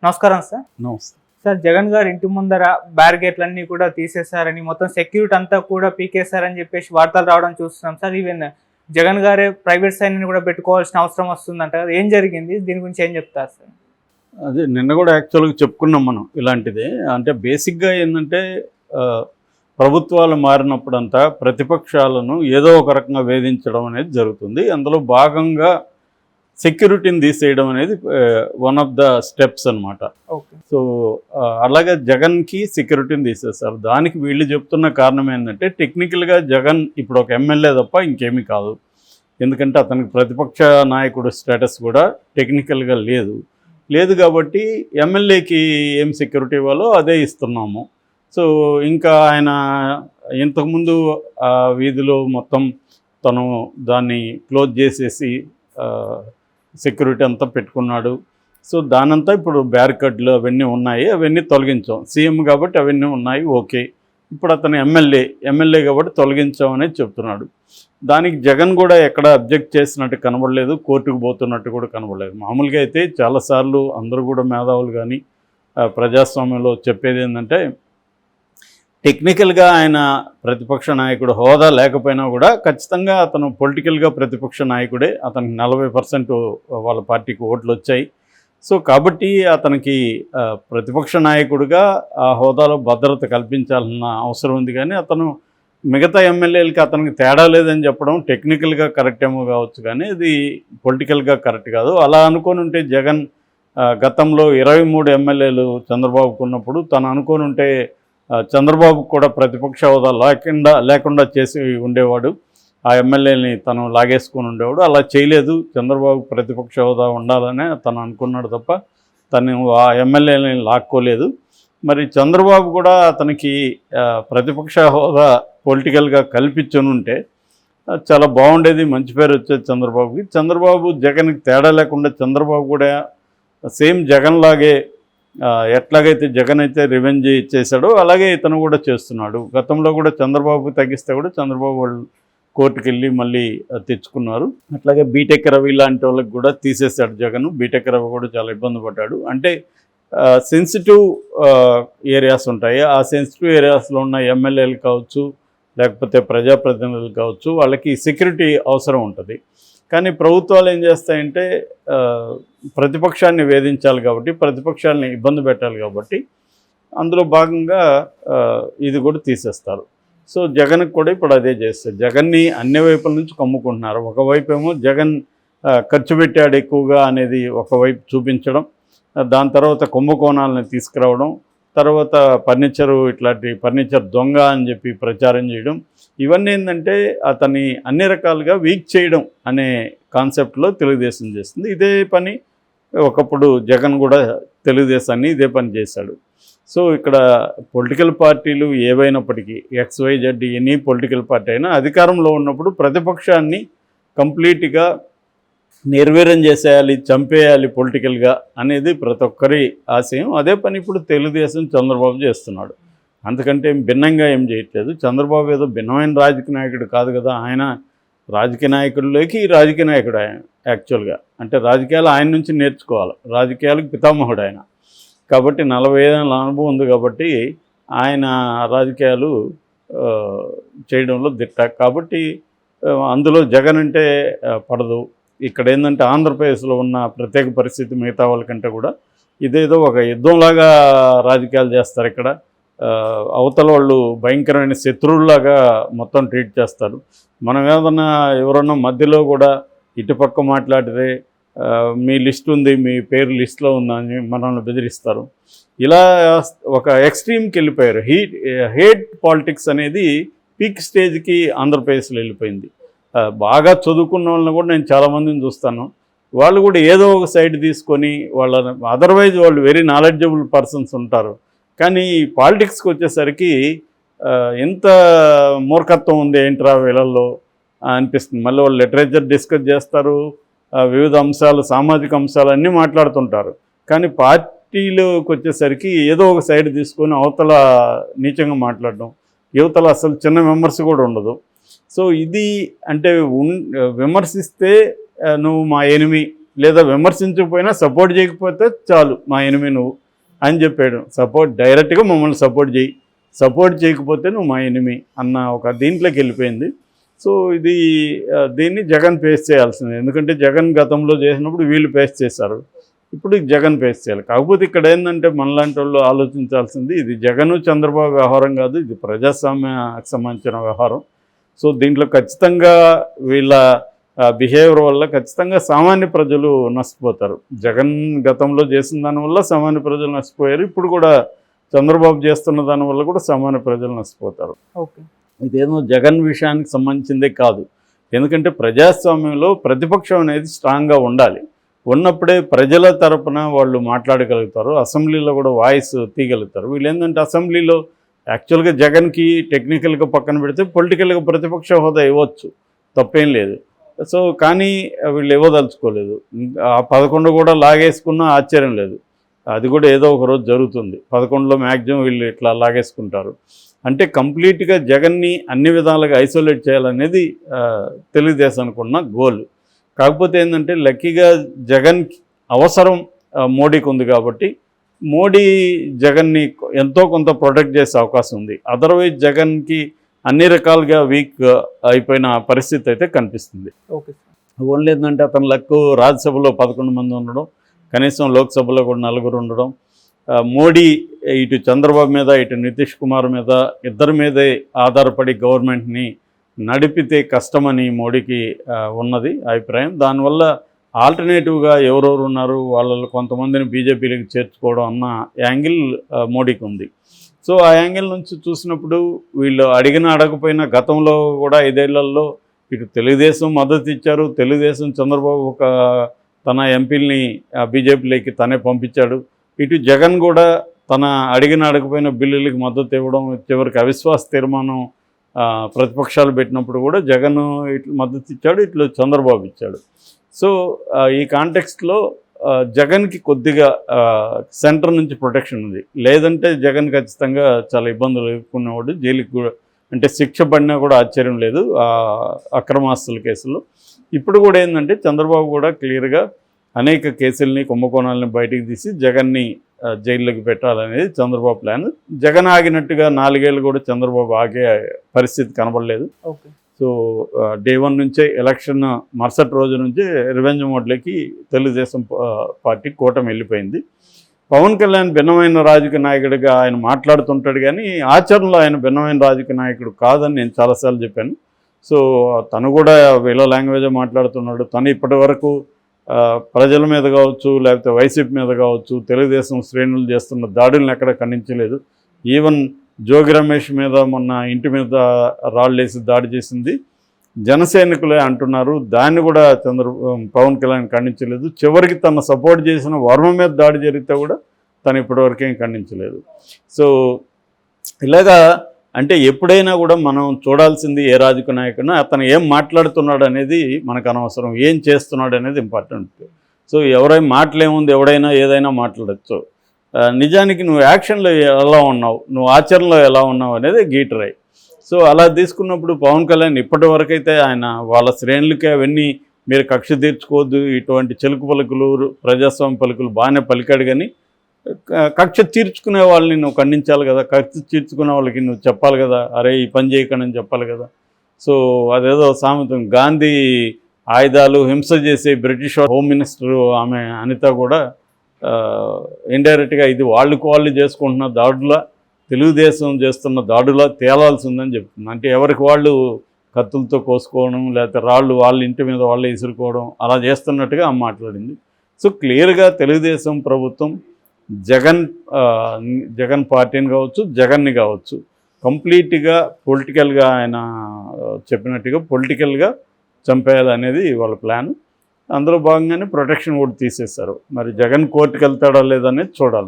నమస్కారం సార్. నమస్తే. సార్, జగన్ గారు ఇంటి ముందర బ్యారికేడ్లన్నీ కూడా తీసేశారని, మొత్తం సెక్యూరిటీ అంతా కూడా పీకేశారని చెప్పేసి వార్తలు రావడం చూస్తున్నాం సార్. ఈవెన్ జగన్ గారే ప్రైవేట్ సైన్యాన్ని కూడా పెట్టుకోవాల్సిన అవసరం వస్తుందంట కదా, ఏం జరిగింది? దీని గురించి ఏం చెప్తారు సార్? అదే నిన్న కూడా యాక్చువల్గా చెప్పుకున్నాం మనం ఇలాంటిదే. అంటే బేసిక్గా ఏంటంటే ప్రభుత్వాలు మారినప్పుడంతా ప్రతిపక్షాలను ఏదో ఒక రకంగా వేధించడం అనేది జరుగుతుంది. అందులో భాగంగా సెక్యూరిటీని తీసేయడం అనేది వన్ ఆఫ్ ద స్టెప్స్ అనమాట. సో అలాగే జగన్కి సెక్యూరిటీని తీసేస్తారు. దానికి వీళ్ళు చెప్తున్న కారణం ఏంటంటే టెక్నికల్గా జగన్ ఇప్పుడు ఒక ఎమ్మెల్యే తప్ప ఇంకేమీ కాదు. ఎందుకంటే అతనికి ప్రతిపక్ష నాయకుడు స్టేటస్ కూడా టెక్నికల్గా లేదు కాబట్టి ఎమ్మెల్యేకి ఏం సెక్యూరిటీ ఇవ్వాలో అదే ఇస్తున్నాము. సో ఇంకా ఆయన ఇంతకుముందు వీధిలో మొత్తం తను దాన్ని క్లోజ్ చేసేసి సెక్యూరిటీ అంతా పెట్టుకున్నాడు. సో దానంతా ఇప్పుడు బ్యారికేడ్లు అవన్నీ ఉన్నాయి, అవన్నీ తొలగించాం. సీఎం కాబట్టి అవన్నీ ఉన్నాయి, ఓకే. ఇప్పుడు అతను ఎమ్మెల్యే కాబట్టి తొలగించాం అనేది చెప్తున్నాడు. దానికి జగన్ కూడా ఎక్కడ అబ్జెక్ట్ చేసినట్టు కనబడలేదు, కోర్టుకు పోతున్నట్టు కూడా కనబడలేదు. మామూలుగా అయితే చాలాసార్లు అందరూ కూడా మేధావులు కానీ ప్రజాస్వామ్యంలో చెప్పేది ఏంటంటే టెక్నికల్గా ఆయన ప్రతిపక్ష నాయకుడు హోదా లేకపోయినా కూడా ఖచ్చితంగా అతను పొలిటికల్గా ప్రతిపక్ష నాయకుడే. అతనికి 40% వాళ్ళ పార్టీకి ఓట్లు వచ్చాయి. సో కాబట్టి అతనికి ప్రతిపక్ష నాయకుడిగా ఆ హోదాలో భద్రత కల్పించాలన్న అవసరం ఉంది. కానీ అతను మిగతా ఎమ్మెల్యేలకి అతనికి తేడా లేదని చెప్పడం టెక్నికల్గా కరెక్ట్ ఏమో కావచ్చు, కానీ ఇది పొలిటికల్గా కరెక్ట్ కాదు. అలా అనుకొని ఉంటే జగన్ గతంలో 23 ఎమ్మెల్యేలు చంద్రబాబుకు ఉన్నప్పుడు తను అనుకొని ఉంటే చంద్రబాబు కూడా ప్రతిపక్ష హోదా లేకుండా చేసి ఉండేవాడు. ఆ ఎమ్మెల్యేని తను లాగేసుకొని ఉండేవాడు. అలా చేయలేదు. చంద్రబాబు ప్రతిపక్ష హోదా ఉండాలనే తను అనుకున్నాడు తప్ప తను ఆ ఎమ్మెల్యేని లాక్కోలేదు. మరి చంద్రబాబు కూడా అతనికి ప్రతిపక్ష హోదా పొలిటికల్గా కల్పించనుంటే చాలా బాగుండేది, మంచి పేరు వచ్చేది చంద్రబాబుకి. చంద్రబాబు జగన్కి తేడా లేకుండా చంద్రబాబు కూడా సేమ్ జగన్ లాగే ఎట్లాగైతే జగన్ అయితే రివెంజ్ చేశాడో అలాగే ఇతను కూడా చేస్తున్నాడు. గతంలో కూడా చంద్రబాబు తగ్గిస్తే కూడా చంద్రబాబు వాళ్ళు కోర్టుకు వెళ్ళి మళ్ళీ తెచ్చుకున్నారు. అట్లాగే బీటెక్ రవి లాంటి వాళ్ళకి కూడా తీసేశాడు జగన్. బీటెక్ రవి కూడా చాలా ఇబ్బంది పడ్డాడు. అంటే సెన్సిటివ్ ఏరియాస్ ఉంటాయి. ఆ సెన్సిటివ్ ఏరియాస్లో ఉన్న ఎమ్మెల్యేలు కావచ్చు, లేకపోతే ప్రజాప్రతినిధులు కావచ్చు, వాళ్ళకి సెక్యూరిటీ అవసరం ఉంటుంది. కానీ ప్రభుత్వాలు ఏం చేస్తాయంటే ప్రతిపక్షాన్ని వేధించాలి కాబట్టి, ప్రతిపక్షాలని ఇబ్బంది పెట్టాలి కాబట్టి అందులో భాగంగా ఇది కూడా తీసేస్తారు. సో జగన్కి కూడా ఇప్పుడు అదే చేస్తారు. జగన్ని అన్ని వైపుల నుంచి కమ్ముకుంటున్నారు. ఒకవైపు ఏమో జగన్ ఖర్చు పెట్టాడు ఎక్కువగా అనేది ఒకవైపు చూపించడం, దాని తర్వాత కుంభకోణాలను తీసుకురావడం, తర్వాత ఇట్లాంటి ఫర్నిచర్ దొంగ అని చెప్పి ప్రచారం చేయడం, ఇవన్నీ ఏంటంటే అతన్ని అన్ని రకాలుగా వీక్ చేయడం అనే కాన్సెప్ట్లో తెలుగుదేశం చేస్తుంది. ఇదే పని ఒకప్పుడు జగన్ కూడా తెలుగుదేశాన్ని ఇదే పని చేశాడు. సో ఇక్కడ పొలిటికల్ పార్టీలు ఏవైనప్పటికీ XYZ ఎనీ పొలిటికల్ పార్టీ అయినా అధికారంలో ఉన్నప్పుడు ప్రతిపక్షాన్ని కంప్లీట్గా నిర్వీర్యం చేసేయాలి, చంపేయాలి పొలిటికల్గా అనేది ప్రతి ఒక్కరి ఆశయం. అదే పని ఇప్పుడు తెలుగుదేశం చంద్రబాబు చేస్తున్నాడు. అంతకంటే భిన్నంగా ఏం చేయట్లేదు. చంద్రబాబు ఏదో భిన్నమైన రాజకీయ నాయకుడు కాదు కదా. ఆయన రాజకీయ నాయకుల్లోకి రాజకీయ నాయకుడు ఆయన యాక్చువల్గా. అంటే రాజకీయాలు ఆయన నుంచి నేర్చుకోవాలి. రాజకీయాలకు పితామహుడు ఆయన కాబట్టి 45 ఏళ్ళ అనుభవం ఉంది కాబట్టి ఆయన రాజకీయాలు చేయడంలో దిట్ట. కాబట్టి అందులో జగన్ అంటే పడదు. ఇక్కడ ఏంటంటే ఆంధ్రప్రదేశ్లో ఉన్న ప్రత్యేక పరిస్థితి మిగతా వాళ్ళకంటే కూడా ఇదేదో ఒక యుద్ధంలాగా రాజకీయాలు చేస్తారు. ఇక్కడ అవతల వాళ్ళు భయంకరమైన శత్రువులాగా మొత్తం ట్రీట్ చేస్తారు. మనం ఏదన్నా ఎవరన్నా మధ్యలో కూడా ఇటుపక్క మాట్లాడితే మీ లిస్ట్ ఉంది, మీ పేరు లిస్ట్లో ఉందని మనల్ని బెదిరిస్తారు. ఇలా ఒక ఎక్స్ట్రీమ్కి వెళ్ళిపోయారు. హేట్ పాలిటిక్స్ అనేది పీక్ స్టేజ్కి ఆంధ్రప్రదేశ్లో వెళ్ళిపోయింది. బాగా చదువుకున్న వాళ్ళని కూడా నేను చాలామందిని చూస్తాను. వాళ్ళు కూడా ఏదో ఒక సైడ్ తీసుకొని అదర్వైజ్ వాళ్ళు వెరీ నాలెడ్జబుల్ పర్సన్స్ ఉంటారు. కానీ పాలిటిక్స్కి వచ్చేసరికి ఎంత మూర్ఖత్వం ఉంది ఏంట్రా వీళ్ళల్లో అనిపిస్తుంది. మళ్ళీ వాళ్ళు లిటరేచర్ డిస్కస్ చేస్తారు, వివిధ అంశాలు, సామాజిక అంశాలు అన్నీ మాట్లాడుతుంటారు. కానీ పార్టీలోకి వచ్చేసరికి ఏదో ఒక సైడ్ తీసుకొని అవతల నీచంగా మాట్లాడడం, యువతల అసలు చిన్న విమర్శ కూడా ఉండదు. సో ఇది అంటే విమర్శిస్తే నువ్వు మా ఎనిమి, లేదా విమర్శించకపోయినా సపోర్ట్ చేయకపోతే చాలు మా ఎనిమి నువ్వు అని చెప్పాడు. డైరెక్ట్గా మమ్మల్ని సపోర్ట్ చేయి, సపోర్ట్ చేయకపోతే నువ్వు మా ఎనిమి అన్న ఒక దీంట్లోకి వెళ్ళిపోయింది. సో దీన్ని జగన్ ఫేస్ చేయాల్సింది. ఎందుకంటే జగన్ గతంలో చేసినప్పుడు వీళ్ళు ఫేస్ చేశారు, ఇప్పుడు జగన్ ఫేస్ చేయాలి. కాకపోతే ఇక్కడ ఏంటంటే మనలాంటి వాళ్ళు ఆలోచించాల్సింది, ఇది జగన్ చంద్రబాబు వ్యవహారం కాదు, ఇది ప్రజాస్వామ్యానికి సంబంధించిన వ్యవహారం. సో దీంట్లో ఖచ్చితంగా వీళ్ళ బిహేవియర్ వల్ల ఖచ్చితంగా సామాన్య ప్రజలు నష్టపోతారు. జగన్ గతంలో చేసిన దానివల్ల సామాన్య ప్రజలు నష్టపోయారు, ఇప్పుడు కూడా చంద్రబాబు చేస్తున్న దానివల్ల కూడా సామాన్య ప్రజలు నష్టపోతారు. ఓకే, ఇదేమో జగన్ విషయానికి సంబంధించిందే కాదు. ఎందుకంటే ప్రజాస్వామ్యంలో ప్రతిపక్షం అనేది స్ట్రాంగ్గా ఉండాలి. ఉన్నప్పుడే ప్రజల తరపున వాళ్ళు మాట్లాడగలుగుతారు, అసెంబ్లీలో కూడా వాయిస్ తీయగలుగుతారు. వీళ్ళు ఏంటంటే అసెంబ్లీలో యాక్చువల్గా జగన్కి టెక్నికల్గా పక్కన పెడితే పొలిటికల్గా ప్రతిపక్ష హోదా ఇవ్వచ్చు, తప్పేం లేదు. సో కానీ వీళ్ళు ఇవ్వదలుచుకోలేదు. ఆ 11 కూడా లాగేసుకున్నా ఆశ్చర్యం లేదు, అది కూడా ఏదో ఒక రోజు జరుగుతుంది. 11లో మ్యాక్సిమం వీళ్ళు ఇట్లా లాగేసుకుంటారు. అంటే కంప్లీట్గా జగన్ని అన్ని విధాలుగా ఐసోలేట్ చేయాలనేది తెలుగుదేశానికి ఉన్న గోల్. కాకపోతే ఏంటంటే లక్కీగా జగన్ అవసరం మోడీకి ఉంది కాబట్టి మోడీ జగన్ని ఎంతో కొంత ప్రొటెక్ట్ చేసే అవకాశం ఉంది. అదర్వైజ్ జగన్కి అన్ని రకాలుగా వీక్ అయిపోయిన పరిస్థితి అయితే కనిపిస్తుంది. ఓకే, ఓన్లీ ఏంటంటే అతను లక్కు రాజ్యసభలో 11 మంది ఉండడం, కనీసం లోక్సభలో కూడా 4 ఉండడం, మోడీ ఇటు చంద్రబాబు మీద ఇటు నితీష్ కుమార్ మీద ఇద్దరి మీదే ఆధారపడి గవర్నమెంట్ని నడిపితే కష్టమని మోడీకి ఉన్నది అభిప్రాయం. దానివల్ల ఆల్టర్నేటివ్గా ఎవరెవరు ఉన్నారు వాళ్ళలో కొంతమందిని బీజేపీలోకి చేర్చుకోవడం అన్న యాంగిల్ మోడీకి ఉంది. సో ఆ యాంగిల్ నుంచి చూసినప్పుడు వీళ్ళు అడగకపోయినా గతంలో కూడా 5 ఏళ్లలో ఇటు తెలుగుదేశం మద్దతు ఇచ్చారు. తెలుగుదేశం చంద్రబాబు తన ఎంపీలని బీజేపీలోకి తనే పంపించాడు. ఇటు జగన్ కూడా తన అడగకపోయిన బిల్లులకి మద్దతు ఇవ్వడం, చివరికి అవిశ్వాస తీర్మానం ప్రతిపక్షాలు పెట్టినప్పుడు కూడా జగన్ ఇట్లా మద్దతు ఇచ్చాడు, ఇట్లా చంద్రబాబు ఇచ్చాడు. సో ఈ కాంటెక్స్ట్లో జగన్కి కొద్దిగా సెంటర్ నుంచి ప్రొటెక్షన్ ఉంది. లేదంటే జగన్ ఖచ్చితంగా చాలా ఇబ్బందులు ఎదుర్కొనేవాడు, జైలుకి కూడా అంటే శిక్ష పడినా కూడా ఆశ్చర్యం లేదు అక్రమాస్తుల కేసులో. ఇప్పుడు కూడా ఏంటంటే చంద్రబాబు కూడా క్లియర్గా అనేక కేసుల్ని కుంభకోణాలని బయటికి తీసి జగన్ని జైల్లోకి పెట్టాలనేది చంద్రబాబు ప్లాన్. జగన్ ఆగినట్టుగా 4 ఏళ్ళు కూడా చంద్రబాబు ఆగే పరిస్థితి కనబడలేదు. ఓకే, సో డే 1 నుంచే ఎలక్షన్ మరుసటి రోజు నుంచి రివెంజ్ మోడ్లోకి తెలుగుదేశం పార్టీ కూటమి వెళ్ళిపోయింది. పవన్ కళ్యాణ్ భిన్నమైన రాజకీయ నాయకుడిగా ఆయన మాట్లాడుతుంటాడు, కానీ ఆచరణలో ఆయన భిన్నమైన రాజకీయ నాయకుడు కాదని నేను చాలాసార్లు చెప్పాను. సో తను కూడా వీళ్ళ లాంగ్వేజ్ మాట్లాడుతున్నాడు. తను ఇప్పటి వరకు ప్రజల మీద కావచ్చు, లేకపోతే వైసీపీ మీద కావచ్చు, తెలుగుదేశం శ్రేణులు చేస్తున్న దాడులను ఎక్కడ ఖండించలేదు. ఈవెన్ జోగి రమేష్ మీద మొన్న ఇంటి మీద రాళ్ళేసి దాడి చేసింది జనసైనికులే అంటున్నారు, దాన్ని కూడా పవన్ కళ్యాణ్ ఖండించలేదు. చివరికి తన సపోర్ట్ చేసిన వర్మ మీద దాడి జరిగితే కూడా తను ఇప్పటివరకేం ఖండించలేదు. సో ఇలాగా అంటే ఎప్పుడైనా కూడా మనం చూడాల్సింది ఏ రాజకీయ నాయకుడినా అతను ఏం మాట్లాడుతున్నాడు అనేది మనకు అనవసరం, ఏం చేస్తున్నాడు అనేది ఇంపార్టెంట్. సో ఎవరైనా మాటలేముంది, ఎవడైనా ఏదైనా మాట్లాడచ్చు. నిజానికి నువ్వు యాక్షన్లో ఎలా ఉన్నావు, నువ్వు ఆచరణలో ఎలా ఉన్నావు అనేది గీటరాయి. సో అలా తీసుకున్నప్పుడు పవన్ కళ్యాణ్ ఇప్పటి వరకైతే ఆయన వాళ్ళ శ్రేణులకి అవన్నీ మీరు కక్ష తీర్చుకోవద్దు, ఇటువంటి చెలుకు పలుకులు ప్రజాస్వామ్య పలుకులు బాగానే పలికాడు, కానీ కక్ష తీర్చుకునే వాళ్ళని నువ్వు ఖండించాలి కదా, కక్ష తీర్చుకునే వాళ్ళకి నువ్వు చెప్పాలి కదా, అరే ఈ పని చేయకండి అని చెప్పాలి కదా. సో అదేదో సామెత, గాంధీ ఆయుధాలు హింస చేసే బ్రిటిష్ హోమ్ మినిస్టర్ ఆమె అనిత కూడా ఇండైరెక్ట్గా ఇది వాళ్ళు చేసుకుంటున్న దాడులా, తెలుగుదేశం చేస్తున్న దాడులా తేలాల్సి ఉందని చెప్తుంది. అంటే ఎవరికి వాళ్ళు కత్తులతో కోసుకోవడం, లేకపోతే రాళ్ళు వాళ్ళ ఇంటి మీద వాళ్ళు ఇసురుకోవడం అలా చేస్తున్నట్టుగా ఆమె మాట్లాడింది. సో క్లియర్గా తెలుగుదేశం ప్రభుత్వం జగన్ పార్టీని కావచ్చు, జగన్ని కావచ్చు కంప్లీట్గా పొలిటికల్గా ఆయన చెప్పినట్టుగా పొలిటికల్గా చంపేయాలనేది వాళ్ళ ప్లాన్. అందులో భాగంగానే ప్రొటెక్షన్ కూడా తీసేశారు. మరి జగన్ కోర్టుకు వెళ్తాడా లేదనేది చూడాలి.